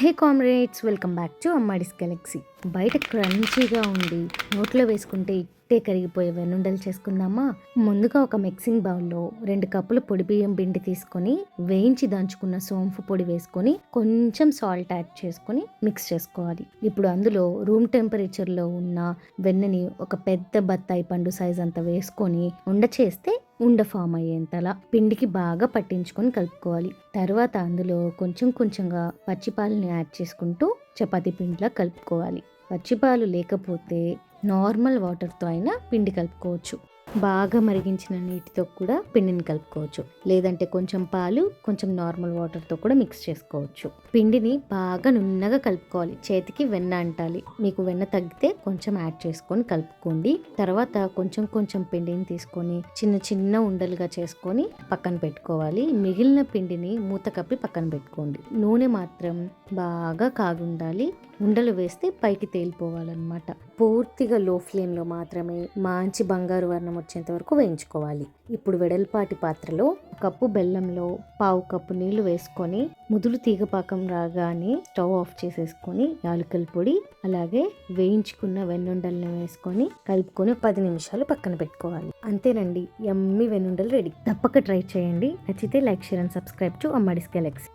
Hey comrades, welcome back to Ammadi's galaxy. బయట క్రంచీగా ఉండి నోట్లో వేసుకుంటే ఇట్టే కరిగిపోయే వెన్నుండలు చేసుకుందామా? ముందుగా ఒక మిక్సింగ్ బౌల్లో 2 కప్పులు పొడి బియ్యం పిండి తీసుకొని వేయించి దంచుకున్న సోంపు పొడి వేసుకొని కొంచెం సాల్ట్ యాడ్ చేసుకొని మిక్స్ చేసుకోవాలి. ఇప్పుడు అందులో రూమ్ టెంపరేచర్లో ఉన్న వెన్నని ఒక పెద్ద బత్తాయి పండు సైజ్ అంతా వేసుకొని ఉండ చేస్తే ఉండ ఫామ్ అయ్యేంతలా పిండికి బాగా పట్టించుకొని కలుపుకోవాలి. తర్వాత అందులో కొంచెం కొంచెంగా పచ్చిపాలని యాడ్ చేసుకుంటూ చపాతీ పిండిలా కలుపుకోవాలి. పచ్చిపాలు లేకపోతే నార్మల్ వాటర్తో అయినా పిండి కలుపుకోవచ్చు. బాగా మరిగించిన నీటితో కూడా పిండిని కలుపుకోవచ్చు. లేదంటే కొంచెం పాలు, కొంచెం నార్మల్ వాటర్తో కూడా మిక్స్ చేసుకోవచ్చు. పిండిని బాగా నున్నగా కలుపుకోవాలి. చేతికి వెన్న అంటాలి. మీకు వెన్న తగ్గితే కొంచెం యాడ్ చేసుకొని కలుపుకోండి. తర్వాత కొంచెం కొంచెం పిండిని తీసుకొని చిన్న చిన్న ఉండలుగా చేసుకొని పక్కన పెట్టుకోవాలి. మిగిలిన పిండిని మూత కప్పి పక్కన పెట్టుకోండి. నూనె మాత్రం బాగా కాగుండాలి. ఉండలు వేస్తే పైకి తేలిపోవాలన్నమాట. పూర్తిగా లో ఫ్లేమ్లో మాత్రమే మంచి బంగారు వర్ణం వచ్చేంత వరకు వేయించుకోవాలి. ఇప్పుడు వెడల్పాటి పాత్రలో కప్పు బెల్లంలో 1/2 కప్పు నీళ్లు వేసుకొని ముదురు తీగపాకం రాగానే స్టవ్ ఆఫ్ చేసేసుకొని యాలకుల పొడి అలాగే వేయించుకున్న వెన్నుండల్ని వేసుకొని కలుపుకొని 10 నిమిషాలు పక్కన పెట్టుకోవాలి. అంతేనండి, యమ్మీ వెన్నుండలు రెడీ. తప్పక ట్రై చేయండి. నచ్చితే like, share and subscribe to Ammadi's galaxy.